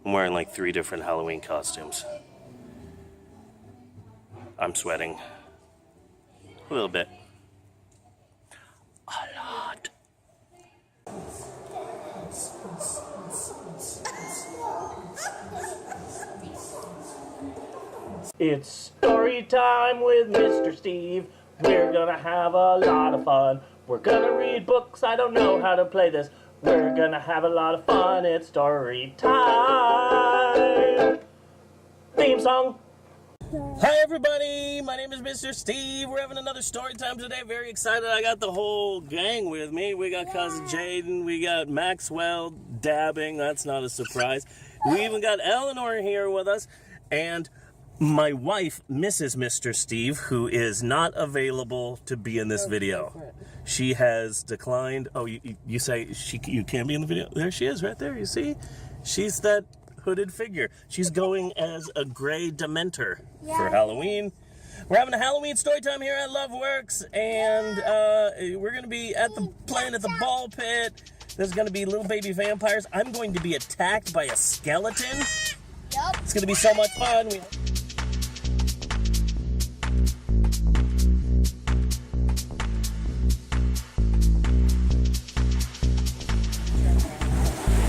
I'm wearing like 3 different Halloween costumes. I'm sweating. A little bit. A lot. It's story time with Mr. Steve. We're gonna have a lot of fun. We're gonna read books. I don't know how to play this. We're gonna have a lot of fun. It's story time. Theme song. Hi everybody, my name is Mr. Steve. We're having another story time today. Very excited. I got the whole gang with me. We got cousin Jaden, we got Maxwell dabbing. That's not a surprise. We even got Eleanor here with us. And my wife, Mrs. Mr. Steve, who is not available to be in this video. She has declined. Oh, you say you can be in the video? There she is right there, you see? She's that hooded figure. She's going as a gray Dementor for Halloween. We're having a Halloween story time here at Loveworks, and we're going to be playing at the ball pit. There's going to be little baby vampires. I'm going to be attacked by a skeleton. Yep. It's going to be so much fun.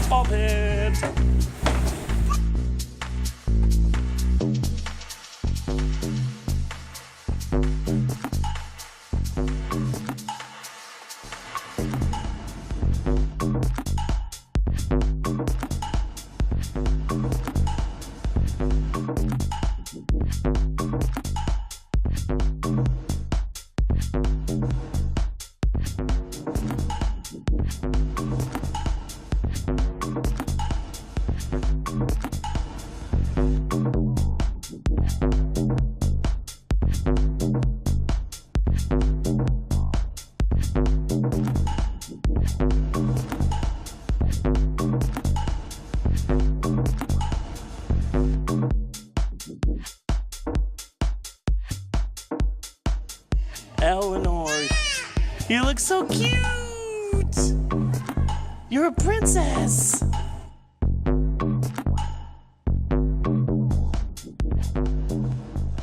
Ball pit. Eleanor, you look so cute! You're a princess!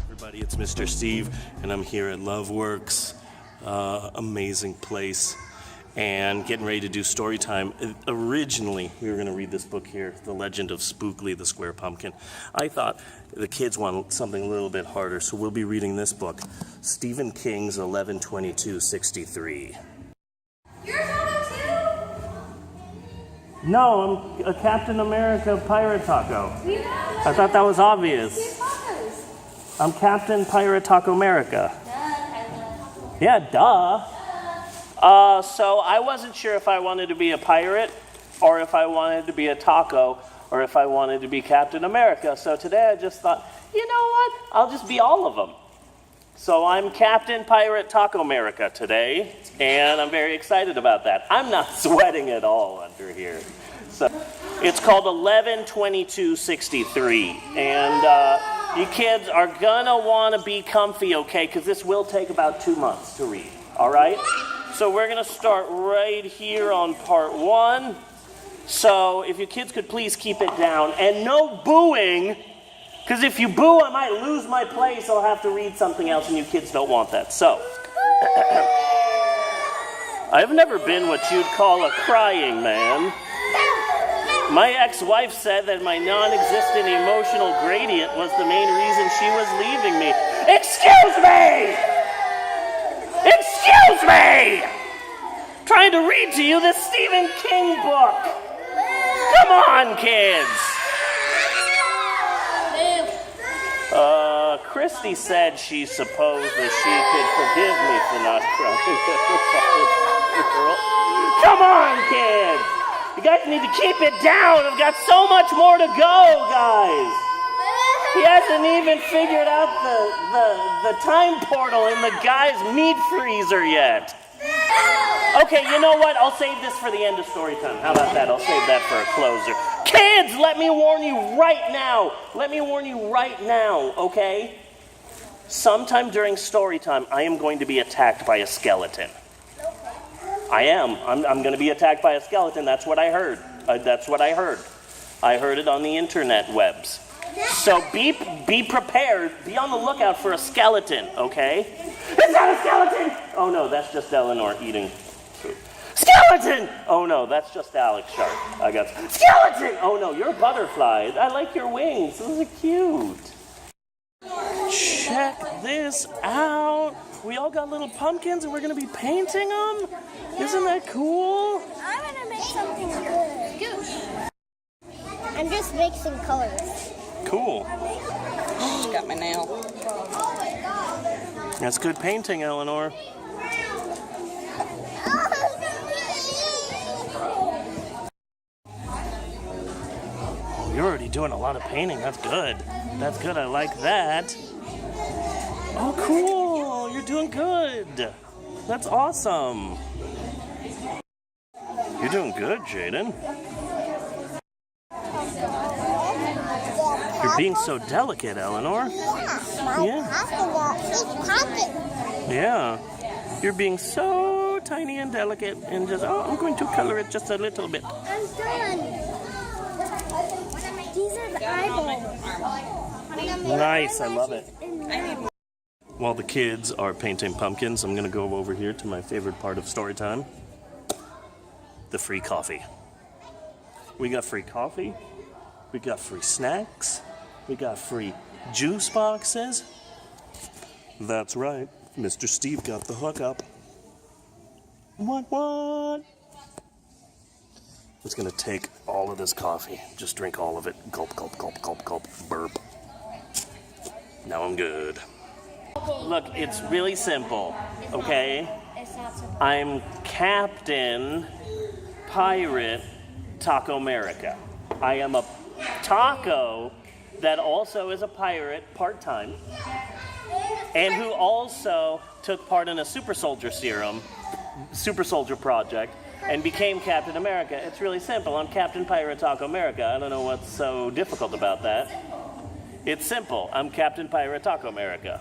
Everybody, it's Mr. Steve, and I'm here at Loveworks. Amazing place. And getting ready to do story time. Originally, we were going to read this book here, The Legend of Spookley, the Square Pumpkin. I thought the kids want something a little bit harder, so we'll be reading this book, Stephen King's 11/22/63. You're a taco too? No, I'm a Captain America Pirate Taco. I thought that was obvious. I'm Captain Pirate Taco America. Yeah, duh. So I wasn't sure if I wanted to be a pirate, or if I wanted to be a taco, or if I wanted to be Captain America. So today I just thought, you know what? I'll just be all of them. So I'm Captain Pirate Taco America today, and I'm very excited about that. I'm not sweating at all under here. So it's called 11/22/63, and you kids are gonna want to be comfy, okay? Because this will take about 2 months to read. All right. So we're going to start right here on part 1. So if you kids could please keep it down. And no booing, because if you boo, I might lose my place. I'll have to read something else, and you kids don't want that. So, I've never been what you'd call a crying man. My ex-wife said that my non-existent emotional gradient was the main reason she was leaving me. Excuse me! Excuse me! Trying to read to you this Stephen King book. Come on, kids. Christy said she supposed that she could forgive me for not crying. Come on, kids. You guys need to keep it down. I've got so much more to go, guys. He hasn't even figured out the time portal in the guy's meat freezer yet. Okay, you know what? I'll save this for the end of story time. How about that? I'll save that for a closer. Kids, let me warn you right now. Let me warn you right now, okay? Sometime during story time, I am going to be attacked by a skeleton. I am. I'm going to be attacked by a skeleton. That's what I heard. That's what I heard. I heard it on the internet webs. So be prepared. Be on the lookout for a skeleton, okay? Is that a skeleton? Oh no, that's just Eleanor eating food. Skeleton! Oh no, that's just Alex Sharp. I got skeleton! Oh no, you're a butterfly. I like your wings. Those are cute. Check this out. We all got little pumpkins and we're going to be painting them. Isn't that cool? I'm gonna make something good. I'm just mixing colors. Cool. Got my nail. That's good painting, Eleanor. You're already doing a lot of painting. That's good. That's good. I like that. Oh, cool. You're doing good. That's awesome. You're doing good, Jaden. You're being so delicate, Eleanor. Yeah. Yeah. You're being so tiny and delicate and just, oh, I'm going to color it just a little bit. I'm done. These are the eyeballs. Nice. I love it. While the kids are painting pumpkins, I'm going to go over here to my favorite part of story time. The free coffee. We got free coffee. We got free snacks. We got free juice boxes. That's right. Mr. Steve got the hookup. What? I'm just going to take all of this coffee. Just drink all of it. Gulp, gulp, gulp, gulp, gulp. Burp. Now I'm good. Look, it's really simple, okay? It's not so I'm Captain Pirate Taco America. I am a taco that also is a pirate part-time and who also took part in a super soldier project and became Captain America. It's really simple. I'm Captain Pirate Taco America. I don't know what's so difficult about that. It's simple. I'm Captain Pirate Taco America.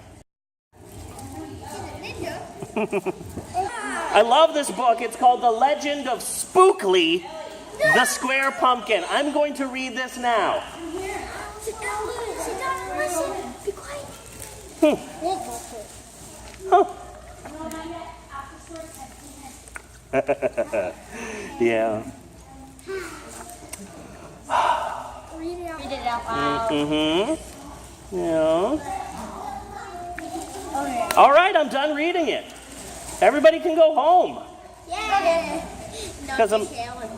I love this book. It's called The Legend of Spookley, the Square Pumpkin. I'm going to read this now. Sit down, listen. Be quiet. Yeah. Read it out loud. Mm-hmm. Yeah. All right, I'm done reading it. Everybody can go home. Yeah. Because I'm. I don't want to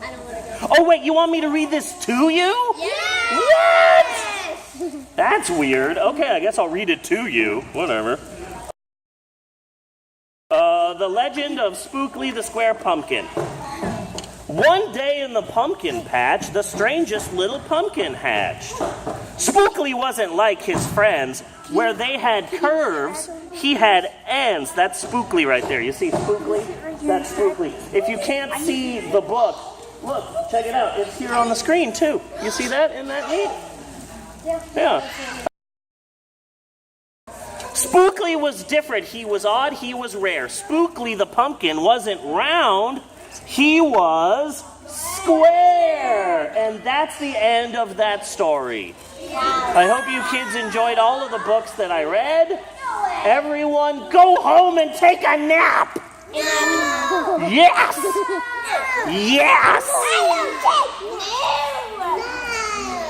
go. Oh wait, you want me to read this to you? Yeah. What? That's weird. Okay, I guess I'll read it to you. Whatever. The Legend of Spookley the Square Pumpkin. One day in the pumpkin patch, the strangest little pumpkin hatched. Spookley wasn't like his friends. Where they had curves, he had ends. That's Spookley right there. You see Spookley? That's Spookley. If you can't see the book, look, check it out. It's here on the screen, too. You see that? Isn't that neat? Yeah. Spookley was different. He was odd. He was rare. Spookley the pumpkin wasn't round. He was square. And that's the end of that story. I hope you kids enjoyed all of the books that I read. Everyone, go home and take a nap. Yes. Yes.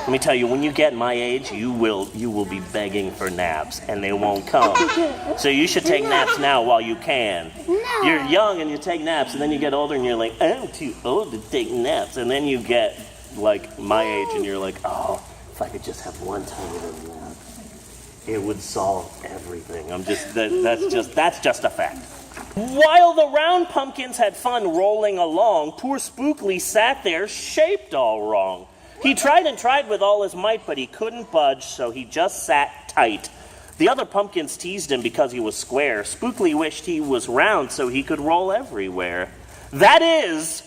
Let me tell you, when you get my age, you will be begging for naps, and they won't come. So you should take naps now while you can. You're young and you take naps, and then you get older and you're like, I'm too old to take naps. And then you get like my age and you're like, oh, if I could just have one tiny little nap, it would solve everything. That's just a fact. While the round pumpkins had fun rolling along, poor Spookley sat there shaped all wrong. He tried and tried with all his might, but he couldn't budge, so he just sat tight. The other pumpkins teased him because he was square. Spookley wished he was round so he could roll everywhere. That is,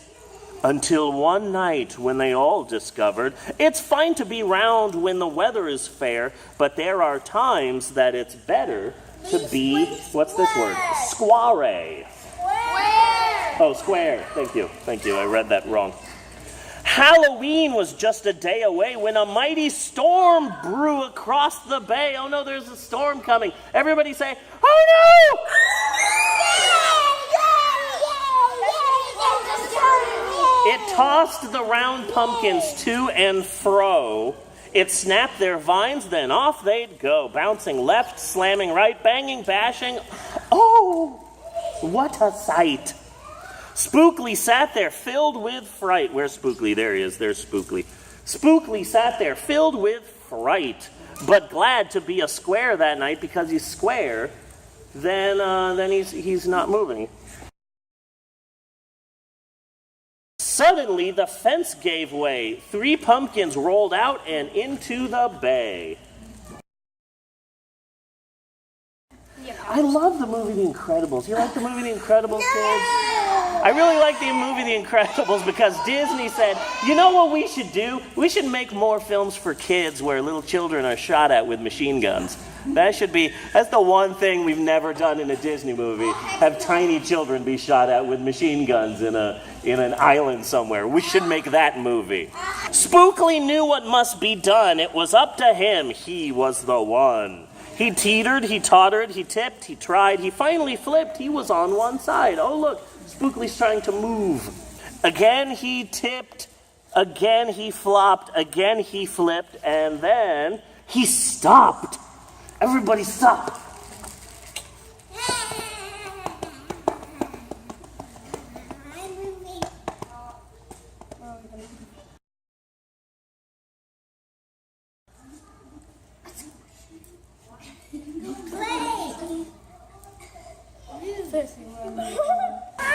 until one night when they all discovered it's fine to be round when the weather is fair, but there are times that it's better to be, what's this word? Square. Oh, square. Thank you. I read that wrong. Halloween was just a day away when a mighty storm brew across the bay. Oh no, there's a storm coming. Everybody say, oh no! It tossed the round pumpkins to and fro. It snapped their vines, then off they'd go, bouncing left, slamming right, banging, bashing. Oh, what a sight! Spookley sat there filled with fright. Where's Spookley? There he is. There's Spookley. Spookley sat there filled with fright, but glad to be a square that night, because he's square. Then he's not moving. Suddenly, the fence gave way. 3 pumpkins rolled out and into the bay. I love the movie The Incredibles. You like the movie The Incredibles, kids? I really like the movie The Incredibles because Disney said, you know what we should do? We should make more films for kids where little children are shot at with machine guns. That's the one thing we've never done in a Disney movie, have tiny children be shot at with machine guns in an island somewhere. We should make that movie. Spookley knew what must be done. It was up to him. He was the one. He teetered, he tottered, he tipped, he tried, he finally flipped. He was on one side. Oh look, Spookley's trying to move. Again he tipped, again he flopped, again he flipped, and then he stopped. Everybody stop.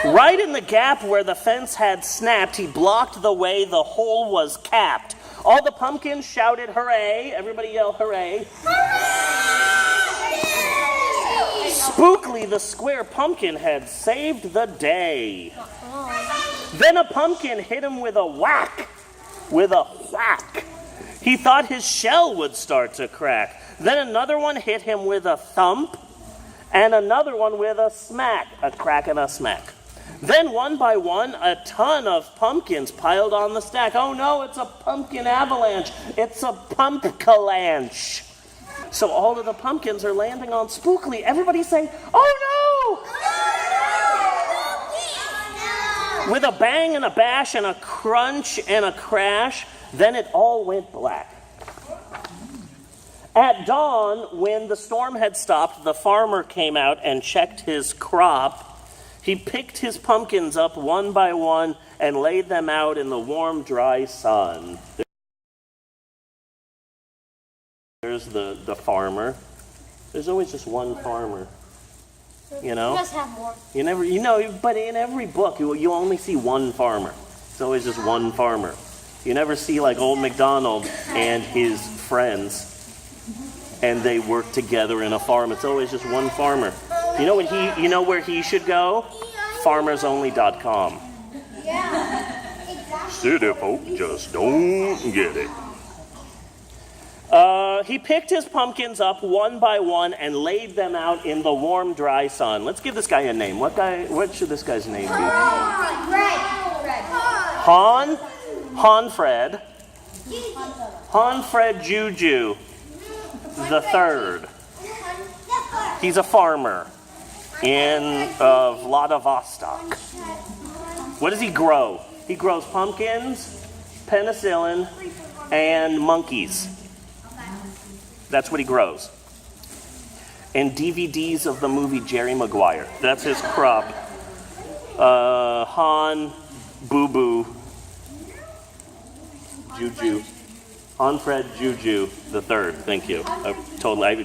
Right in the gap where the fence had snapped, he blocked the way the hole was capped. All the pumpkins shouted hooray. Everybody yell hooray. Spookley, the square pumpkin, had saved the day. Then a pumpkin hit him with a whack. With a whack. He thought his shell would start to crack. Then another one hit him with a thump. And another one with a smack. A crack and a smack. Then one by one, a ton of pumpkins piled on the stack. Oh no, it's a pumpkin avalanche. It's a pumpcalanche. So all of the pumpkins are landing on Spookley. Everybody say, oh no! With a bang and a bash and a crunch and a crash, then it all went black. At dawn, when the storm had stopped, the farmer came out and checked his crop. He picked his pumpkins up one by one and laid them out in the warm, dry sun. There's the farmer. There's always just one farmer. You know? He does have more. But in every book, you only see one farmer. It's always just one farmer. You never see like Old MacDonald and his friends, and they work together in a farm. It's always just one farmer. You know where he should go? FarmersOnly.com. City folk just don't get it. He picked his pumpkins up one by one and laid them out in the warm, dry sun. Let's give this guy a name. What should this guy's name be? Hanfred. Hanfred Juju the Third. He's a farmer in Vladivostok. What does he grow? He grows pumpkins, penicillin, and monkeys. That's what he grows. And DVDs of the movie Jerry Maguire. That's his crop. Han, Boo Boo, Juju. Hanfred Juju the Third. Thank you. I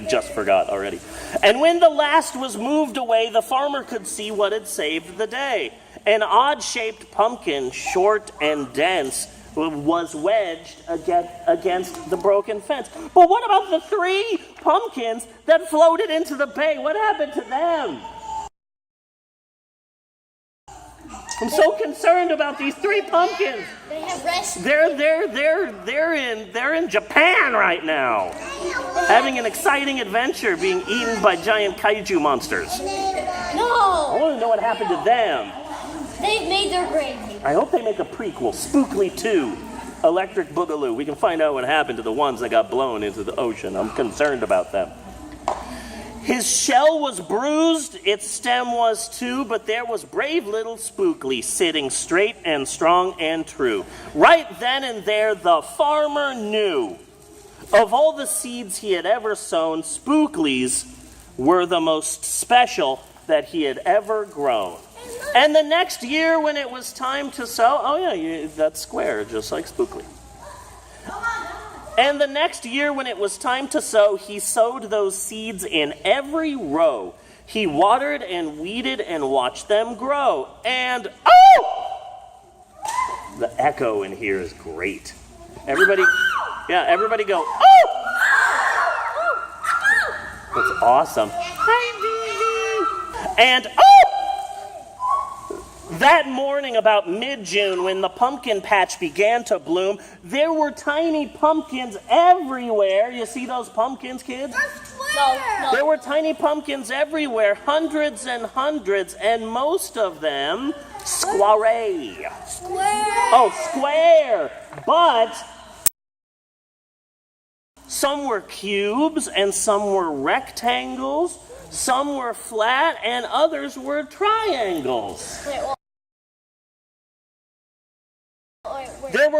just forgot already. And when the last was moved away, the farmer could see what had saved the day. An odd-shaped pumpkin, short and dense, was wedged against the broken fence. But what about the 3 pumpkins that floated into the bay? What happened to them? I'm so concerned about these 3 pumpkins. They have rest. They're in Japan right now, having an exciting adventure, being eaten by giant kaiju monsters. No. I want to know what happened to them. They've made their grave. I hope they make a prequel, Spookley 2. electric boogaloo. We can find out what happened to the ones that got blown into the ocean. I'm concerned about them. His shell was bruised, its stem was too, but there was brave little Spookley sitting straight and strong and true. Right then and there the farmer knew. Of all the seeds he had ever sown, Spookley's were the most special that he had ever grown. And the next year when it was time to sow, oh yeah, that's square, just like Spookley. And the next year when it was time to sow, he sowed those seeds in every row. He watered and weeded and watched them grow. And, oh! The echo in here is great. Everybody go, oh! That's awesome. And, oh! That morning about mid-June, when the pumpkin patch began to bloom, there were tiny pumpkins everywhere. You see those pumpkins, kids? No. There were tiny pumpkins everywhere, hundreds and hundreds, and most of them square. Oh, square. But some were cubes, and some were rectangles, some were flat, and others were triangles. There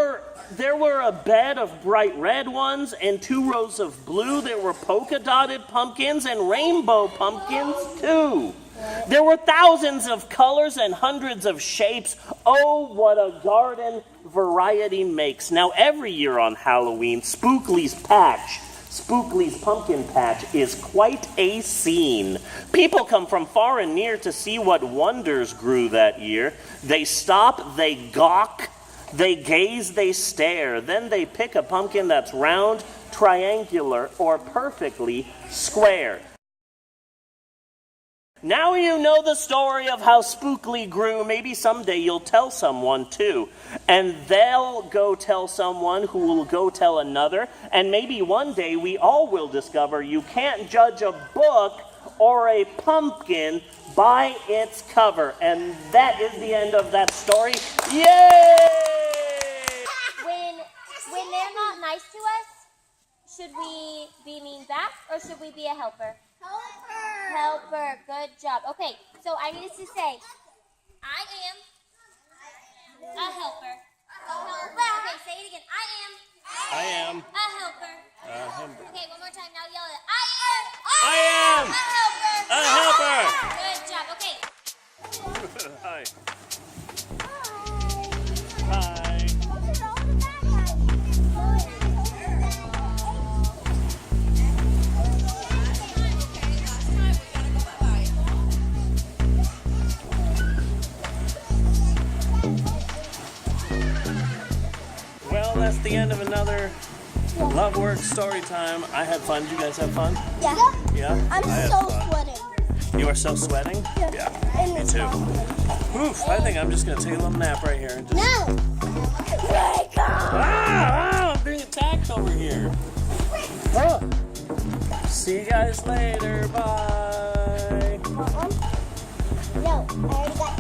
were a bed of bright red ones and 2 rows of blue. There were polka dotted pumpkins and rainbow pumpkins too. There were thousands of colors and hundreds of shapes. Oh, what a garden variety makes. Now every year on Halloween, Spookley's pumpkin patch is quite a scene. People come from far and near to see what wonders grew that year. They stop, they gawk, they gaze, they stare. Then they pick a pumpkin that's round, triangular, or perfectly square. Now you know the story of how Spookley grew. Maybe someday you'll tell someone too. And they'll go tell someone who will go tell another. And maybe one day we all will discover you can't judge a book or a pumpkin by its cover. And that is the end of that story. Yay! When they're not nice to us, should we be mean back or should we be a helper? Helper. Good job. Okay, so I need us to say, I am a helper. Okay, say it again. I am a helper. Okay, one more time. Now yell it. I am a helper. Good job. Okay. Hi. Well, that's the end of another Loveworks Storytime. I had fun. Did you guys have fun? Yeah. Yeah? I'm so sweating. You are so sweating? Yeah. Me too. Oof, I think I'm just going to take a little nap right here. And just... No! Wake up! I'm being attacked over here. Oh. See you guys later. Bye. No, I already got